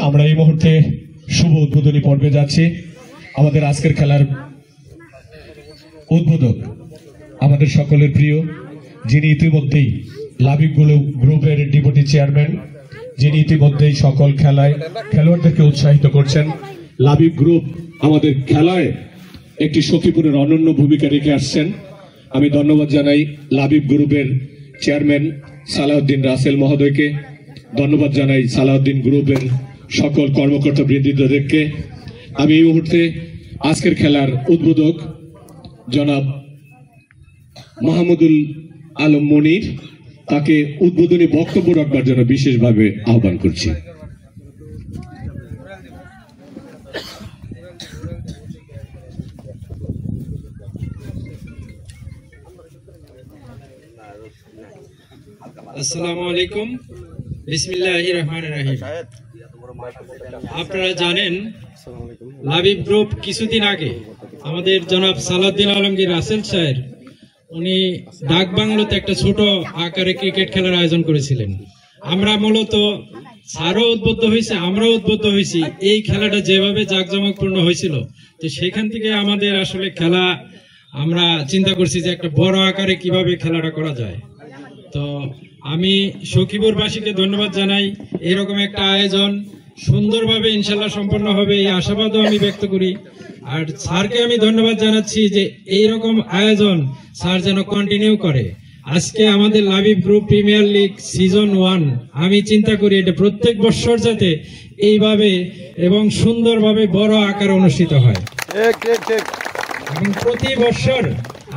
আমরা এই মুহূর্তে শুভ উদ্বোধনী পর্বে যাচ্ছি। আমাদের আজকের খেলার উদ্বোধক আমাদের সকলের প্রিয়, যিনি ইতিমধ্যেই লাবিব গ্রুপের ডেপুটি চেয়ারম্যান, যিনি ইতিমধ্যেই সকল খেলায় খেলোয়াড়দেরকে উৎসাহিত করছেন। লাবিব গ্রুপ আমাদের খেলায় একটি সখীপুরের অনন্য ভূমিকা রেখে আসছেন। আমি ধন্যবাদ জানাই লাবিব গ্রুপের চেয়ারম্যান সালাউদ্দিন রাসেল মহোদয়কে, ধন্যবাদ জানাই সালাউদ্দিন গ্রুপের সকল কর্মকর্তা বৃন্দদেরকে। আমি এই মুহূর্তে আজকের খেলার উদ্বোধক জনাব মাহমুদুল আলম মনির, তাকে উদ্বোধনী বক্তব্য রাখবার জন্য বিশেষভাবে আহ্বান করছি। আসসালামু আলাইকুম, বিসমিল্লাহির রহমানির রহিম। আপনারা জানেন লাবিব গ্রুপ কিছুদিন আগে আমাদের জনাব সালাউদ্দিন আলমগীর রাসেল সাহেব উনি ডাক বাংলোতে একটা ছোট আকারে ক্রিকেট খেলার আয়োজন করেছিলেন। আমরা মূলত স্যারও উদ্বুদ্ধ হয়েছে, আমরাও উদ্বুদ্ধ হয়েছি। এই খেলাটা যেভাবে জাঁকজমকপূর্ণ হয়েছিল, তো সেখান থেকে আমাদের আসলে খেলা আমরা চিন্তা করছি যে একটা বড় আকারে কিভাবে খেলাটা করা যায়। তো আমি সখীপুরবাসীকে ধন্যবাদ জানাই। এরকম একটা আয়োজন সুন্দরভাবে ইনশাল্লাহ সম্পন্ন হবে এই আশাবাদও আমি ব্যক্ত করি। আর স্যারকে আমি ধন্যবাদ জানাচ্ছি যে এইরকম আয়োজন স্যার যেন কন্টিনিউ করে। আজকে আমাদের Labib group premier league season 1, আমি চিন্তা করি এটা প্রত্যেক বছর যাতে এইভাবে এবং সুন্দরভাবে বড় আকারে অনুষ্ঠিত হয়। এবং প্রতি বছর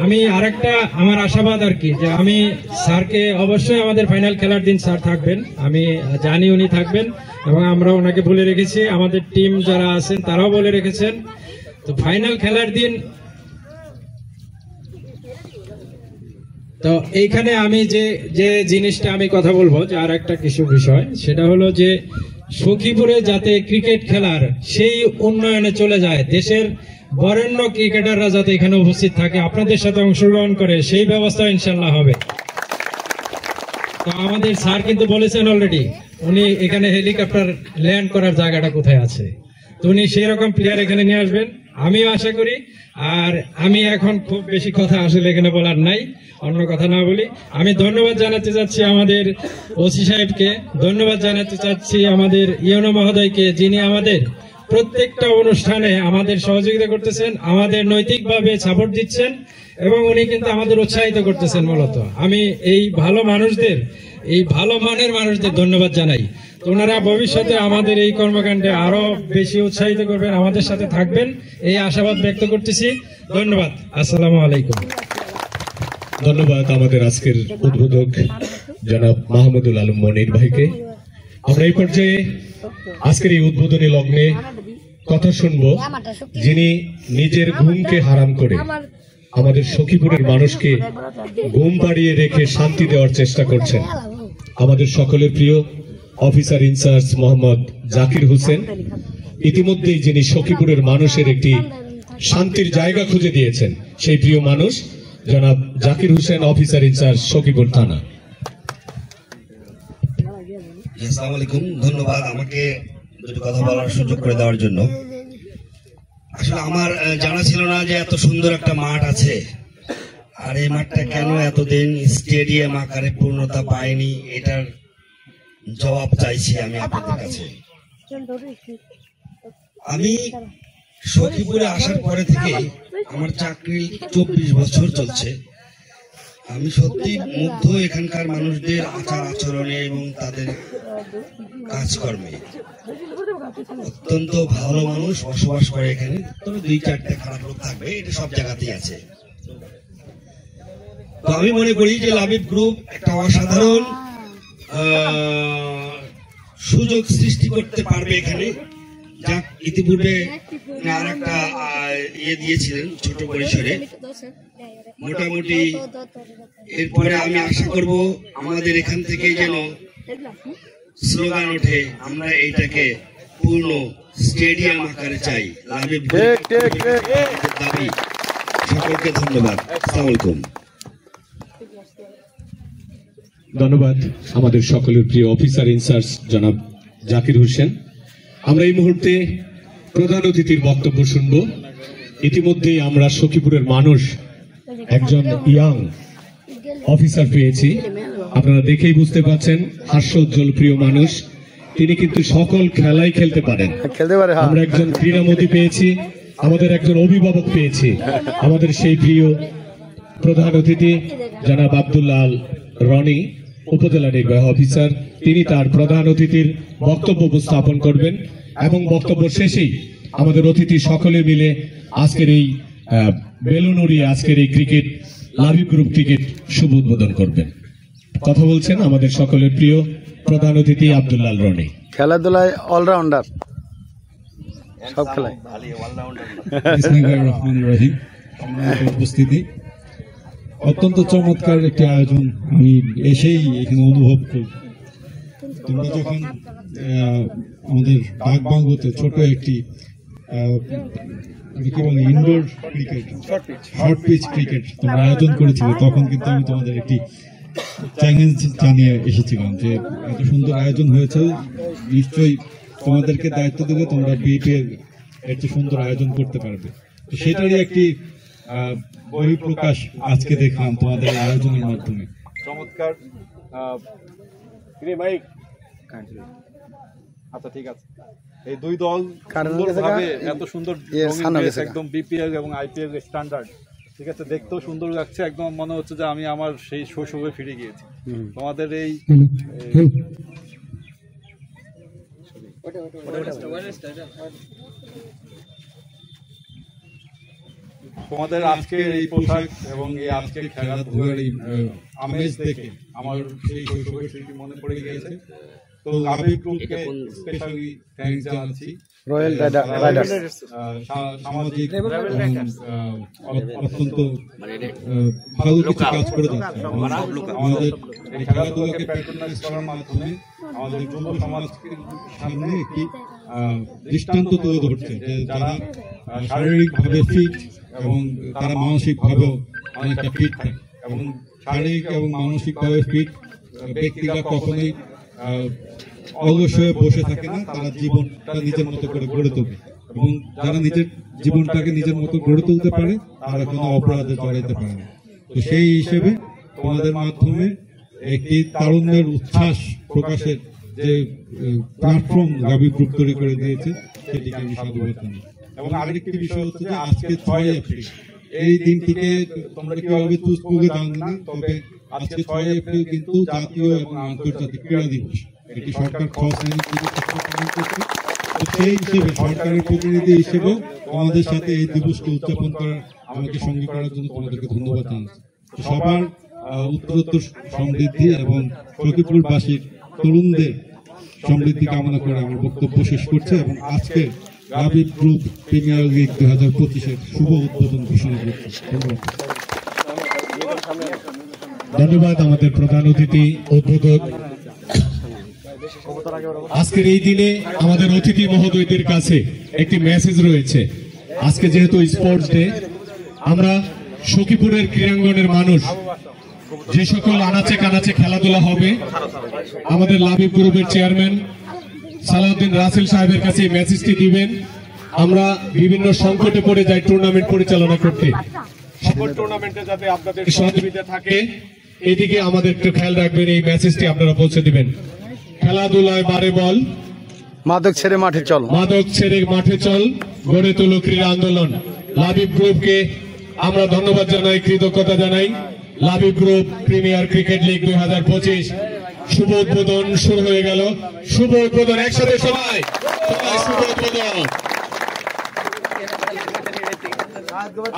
আমি আরেকটা আমার আশাবাদ আর কি, যে আমি স্যারকে অবশ্যই আমাদের ফাইনাল খেলার দিন স্যার থাকবেন, আমি জানি উনি থাকবেন এবং আমরা ওনাকে বলে রেখেছি, আমাদের টিম যারা আছেন তারাও বলে রেখেছেন। তো ফাইনাল খেলার দিন তো এইখানে আমি যে জিনিসটা আমি কথা বলবো, যে আর একটা কিছু বিষয়, সেটা হলো যে সখীপুরে যাতে ক্রিকেট খেলার সেই উন্নয়নে চলে যায়, দেশের বরেণ্য ক্রিকেটাররা যাতে এখানে উপস্থিত থাকে, আপনাদের সাথে অংশগ্রহণ করে, সেই ব্যবস্থা ইনশাল্লাহ হবে। তো আমাদের স্যার কিন্তু বলেছেন অলরেডি, উনি এখানে হেলিকপ্টার ল্যান্ড করার জায়গাটা কোথায় আছে, তো উনি সেই রকম প্লেয়ার এখানে নিয়ে আসবেন আমিও আশা করি। আর আমি এখন খুব বেশি কথা আসলে এখানে বলার নাই, অন্য কথা না বলি। আমি ধন্যবাদ জানাতে চাচ্ছি আমাদের ওসি সাহেবকে, ধন্যবাদ জানাতে চাচ্ছি আমাদের ইউনো মহোদয়কে, যিনি আমাদের প্রত্যেকটা অনুষ্ঠানে আমাদের সহযোগিতা করতেছেন, আমাদের নৈতিকভাবে সাপোর্ট দিচ্ছেন এবং উনি কিন্তু আমাদের উৎসাহিত করতেছেন। মূলত আমি এই ভালো মানুষদের, এই ভালো মানের মানুষদের ধন্যবাদ জানাই। ওনারা ভবিষ্যতে আমাদের এই কর্মকাণ্ডে আরো বেশি উৎসাহিত করবেন, আমাদের সাথে থাকবেন, এই আশাবাদ ব্যক্ত করতেছি। ধন্যবাদ। আসসালামু আলাইকুম। ধন্যবাদ আমাদের আজকের উদ্বোধক জনাব মাহমুদুল আলম মনির ভাইকে। আমরা এই পর্যায়ে আজকের এই উদ্বোধনী লগ্নে কথা শুনব, যিনি নিজের ঘুমকে হারাম করে আমাদের সখীপুরের মানুষকে ঘুম পাড়িয়ে রেখে শান্তি দেওয়ার চেষ্টা করছেন, আমাদের সকলের প্রিয় অফিসার ইনচার্জ মোহাম্মদ জাকির হোসেন। ইতিমধ্যেই যিনি সখীপুরের মানুষের একটি শান্তির জায়গা খুঁজে দিয়েছেন, সেই প্রিয় মানুষ জনাব জাকির হোসেন, অফিসার ইনচার্জ সখীপুর থানা। আসসালামু আলাইকুম, ধন্যবাদ আমাকে দুটো কথা বলার সুযোগ করে দেওয়ার জন্য। আসলে আমার জানা ছিল না যে এত সুন্দর একটা মাঠ আছে, আর এই মাঠটা কেন এতদিন স্টেডিয়াম আকারে পূর্ণতা পায়নি, এটার জবাব চাইছি আমি আপনাদের কাছে। আমি সখীপুরে আসার পরে থেকে আমার চাকরি 24 বছর চলছে। আমি সত্যি মুগ্ধ এখানকার মানুষদের আচার আচরণে এবং তাদের কাজকর্মে। অত্যন্ত ভালো মানুষ বসবাস করে এখানে, তবে 2-4টা খারাপ লোক থাকবে, এটা সব জায়গাতেই আছে। তো আমি মনে করি যে লাবিব গ্রুপ একটা অসাধারণ সুযোগ সৃষ্টি করতে পারবে এখানে। যাক, ইতিপূর্বে আর একটা দিয়েছিলেন ছোট পরিসরে, মোটামুটি এরপরে আমি আশা করব আমাদের এখান থেকে যেন স্লোগান ওঠে, আমরা এইটাকে পূর্ণ স্টেডিয়াম আকারে চাই। লাবিব দাবি। সকলকে ধন্যবাদ। আসসালামু আলাইকুম। ধন্যবাদ আমাদের সকলের প্রিয় অফিসার ইনচার্জ জনাব জাকির হোসেন। আমরা এই মুহূর্তে প্রধান অতিথির বক্তব্য শুনব। ইতিমধ্যেই আমরা সখীপুরের মানুষ একজন ইয়াং অফিসার পেয়েছি। আপনারা দেখেই বুঝতে পারছেন, হাস্যোজ্জ্বল প্রিয় মানুষ। তিনি কিন্তু সকল খেলাই খেলতে পারেন। আমরা একজন ক্রীড়ামোদী পেয়েছি, আমাদের একজন অভিভাবক পেয়েছি, আমাদের সেই প্রিয় প্রধান অতিথি জনাব আব্দুল্লাহ আল রনি, উপজেলা নির্বাহী অফিসার। তিনি তার প্রধান অতিথির বক্তব্য উপস্থাপন করবেন এবং বক্তব্য শেষেই আমাদের অতিথি সকলে মিলে আজকের এই বেলুনুরিয়া আজকের এই ক্রিকেট লাবিব গ্রুপ ক্রিকেট শুভ উদ্বোধন করবেন। কথা বলছেন আমাদের সকলের প্রিয় প্রধান অতিথি আব্দুল্লাহ আল রনি। খেলাধুলায় অলরাউন্ডার, সব খেলায়। বিসমিল্লাহির রহমানির রহিম। সম্মানিত উপস্থিতি, অত্যন্ত চমৎকার একটি আয়োজন আমি এসেই এখানে অনুভব করি। তোমরা যখন আমাদের ডাকবাংলোতে ছোট একটি কি বলে indoor cricket, short pitch cricket তোমরা আয়োজন করেছিলে, তখন কিন্তু আমি তোমাদের একটি চ্যালেঞ্জ জানিয়ে এসেছিলাম যে এত সুন্দর আয়োজন হয়েছে, নিশ্চয়ই তোমাদেরকে দায়িত্ব দিলে তোমরা বিপিএল এর সুন্দর আয়োজন করতে পারবে। সেটারই একটি বহিঃপ্রকাশ আজকে দেখলাম তোমাদের আয়োজনের মাধ্যমে। চমৎকার। আচ্ছা, ঠিক আছে। এই দুই দল সুন্দরভাবে এত সুন্দর একদম বিপিএল এবং আইপিএল স্ট্যান্ডার্ড, ঠিক আছে, দেখতেও সুন্দর লাগছে। একদম মনে হচ্ছে যে আমি আমার সেই শৈশবে ফিরে গিয়েছি। তোমাদের এই তোমাদের আজকের এই পোশাক এবং এই আজকের খেলাধুলার এই আমেজ দেখে আমার সেই শৈশবের স্মৃতি মনে পড়ে গিয়েছে। তো লাবিব গ্রুপকে স্পেশালি থ্যাঙ্কস জানাচ্ছি। রয়্যাল রাইডার্স সামাজিক অত্যন্ত ভালো কিছু কাজ করে যাচ্ছে। আমাদের এই খেলাধুলাকে প্যাট্রোনাইজ করার মাধ্যমে আমাদের যুব সমাজকে সামনে একটি দৃষ্টান্ত তুলে ধরছে যে যারা শারীরিকভাবে ফিট এবং তারা মানসিকভাবেও অনেকটা ফিট থাকে, এবং শারীরিক এবং মানসিকভাবে ফিট ব্যক্তিরা কখনোই অলস হয়ে বসে থাকে না, তারা জীবনটা নিজের মতো করে গড়ে তোলে, এবং যারা নিজের জীবনটাকে নিজের মতো গড়ে তুলতে পারে তারা কোনো অপরাধে জড়াইতে পারে না। তো সেই হিসেবে তোমাদের মাধ্যমে একটি তারুণ্যের উচ্ছ্বাস প্রকাশের যে প্ল্যাটফর্ম লাবিব গ্রুপ তৈরি করে দিয়েছে, সেটিকে আমি সাধুবাদ জানাই। এবং আরেকটি বিষয় হচ্ছে যে আজকে 6 এপ্রিল এই দিনটিকে তোমরা কিভাবে চুজ করবে জানি না, তবে আজকে 6 এপ্রিল কিন্তু জাতীয় এবং আন্তর্জাতিক ক্রীড়া দিবস। এটি সরকার সেই হিসেবে সরকারের প্রতিনিধি হিসেবে আমাদের সাথে এই দিবসকে উদযাপন করার, আমাকে সঙ্গী করার জন্য তোমাদেরকে ধন্যবাদ জানাচ্ছি। সবার উত্তরোত্তর সমৃদ্ধি এবং সখীপুরবাসীর তরুণদের সমৃদ্ধি কামনা করে আমার বক্তব্য শেষ করছে এবং আজকে লাবিব গ্রুপ প্রিমিয়ার লিগ 2025-এর শুভ উদ্বোধন ঘোষণা করছি। ধন্যবাদ আমাদের প্রধান অতিথি উদ্বোধক। আজকের এই দিনে আমাদের অতিথি মহোদয়দের কাছে একটি মেসেজ রয়েছে। আজকে যেহেতু স্পোর্টস ডে, আমরা সখীপুরের ক্রীড়াঙ্গনের মানুষ যে সকল আনাচে কানাচে খেলাধুলা হবে, আমাদের লাবিব গ্রুপের চেয়ারম্যান সালাউদ্দিন রাসেল সাহেবের কাছে এই মেসেজটি দিবেন। আমরা বিভিন্ন সংকটে পড়ে যাই টুর্নামেন্ট পরিচালনা করতে, সকল টুর্নামেন্টে যাতে আপনাদের সহযোগিতা থাকে এদিকে আমাদের একটু খেয়াল রাখবেন, এই মেসেজটি আপনারা পৌঁছে দিবেন। খেলাধুলায় বারে বল, মাদক ছেড়ে মাঠে চল, মাদক ছেড়ে মাঠে চল, গড়ে তোলো ক্রীড়া আন্দোলন। লাবিব গ্রুপকে আমরা ধন্যবাদ জানাই, কৃতজ্ঞতা জানাই। Labib group premier cricket league 2025 শুভ উদ্বোধন শুরু হয়ে গেল। শুভ উদ্বোধন, একসাথে সবাই শুভ উদ্বোধন।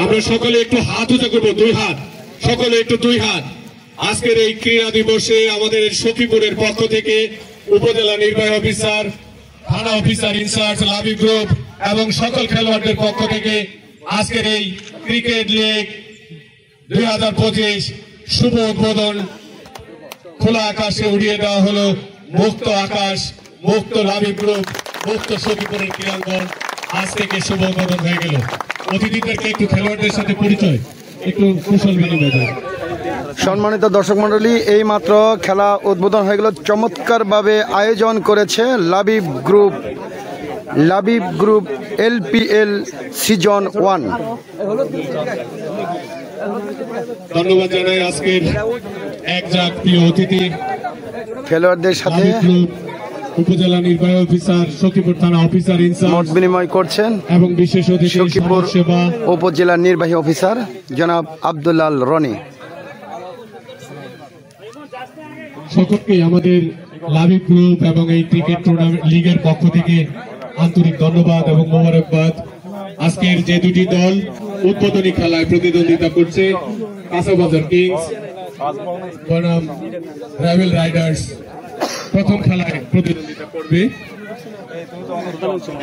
আমরা সকলে একটু হাত উঁচু করবো, 2 হাত, সকলে একটু 2 হাত। আজকের এই ক্রীড়া দিবসে আমাদের সখীপুরের পক্ষ থেকে উপজেলা নির্বাহী অফিসার, থানা অফিসার ইনচার্জ, লাবিব গ্রুপ এবং সকল খেলোয়াড়দের পক্ষ থেকে আজকের এই ক্রিকেট লিগ 2025 শুভ উদ্বোধন খোলা আকাশে উড়িয়ে দেওয়া হলো। মুক্ত আকাশ, মুক্ত লাবিব গ্রুপ, মুক্ত সখীপুরের ক্রীড়াঙ্গন আজ থেকে শুভ উদ্বোধন হয়ে গেল। অতিথিদেরকে একটু খেলোয়াড়দের সাথে পরিচয়, একটু কুশল বিনিময়। সম্মানিত দর্শক মন্ডলী, এই মাত্র খেলা উদ্বোধন হয়ে গেল। চমৎকারভাবে আয়োজন করেছে Labib group Labib group LPL season 1। ধন্যবাদ জানাই আজকের এক ঝাঁক প্রিয় অতিথি খেলোয়াড়দের সাথে লাবিব গ্রুপ উপজেলা নির্বাহী অফিসার, সখীপুর থানা অফিসার মত ইনচার্জ বিনিময় করছেন এবং বিশেষ অতিথি সখীপুর সমাজ সেবা উপজেলা নির্বাহী অফিসার জনাব আব্দুল্লাল রনি। সকলকে আমাদের লাবিব গ্রুপ এবং এই ক্রিকেট টুর্নামেন্ট লিগের পক্ষ থেকে আন্তরিক ধন্যবাদ এবং মোবারকবাদ। আজকের যে দুটি দল উদ্বোধনী খেলায় প্রতিদ্বন্দ্বিতা করছে, কাঁচাবাজার কিংস বনাম রাইভেল রাইডার্স প্রথম খেলায় প্রতিদ্বন্দ্বিতা করবে।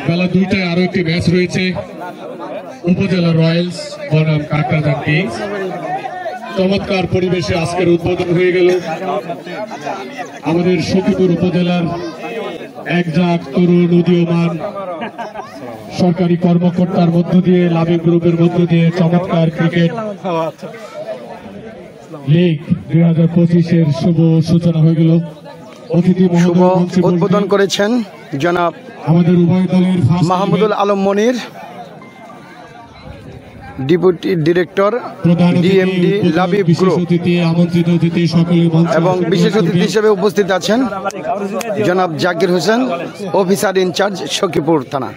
বেলা 2টায় আরো একটি ম্যাচ রয়েছে, উপজেলা রয়্যালস বনাম কাকরাজার কিংস। চমৎকার পরিবেশে আজকের উদ্বোধন হয়ে গেল। আমাদের সখীপুর উপজেলার এক ঝাঁক তরুণ উদীয়মান সরকারি কর্মকর্তার মধ্য দিয়ে, লাবিব গ্রুপের মধ্য দিয়ে চমৎকার ক্রিকেট লিগ 2025-এর শুভ সূচনা হয়ে গেল। অতিথি শুভ মহোদয় উদ্বোধন করেছেন জনাব আমাদের উভয় দলের মাহমুদুল আলম মনির, ডেপুটি ডিরেক্টর প্রধান অতিথি, DMD লাবিব বিশেষ গ্রুপ, অতিথি, আমন্ত্রিত অতিথি সকলে মঞ্চে এবং আসন বিশেষ গ্রহণ অতিথি করবেন। হিসেবে উপস্থিত আছেন জনাব জাকির হোসেন, অফিসার ইনচার্জ সখীপুর থানা।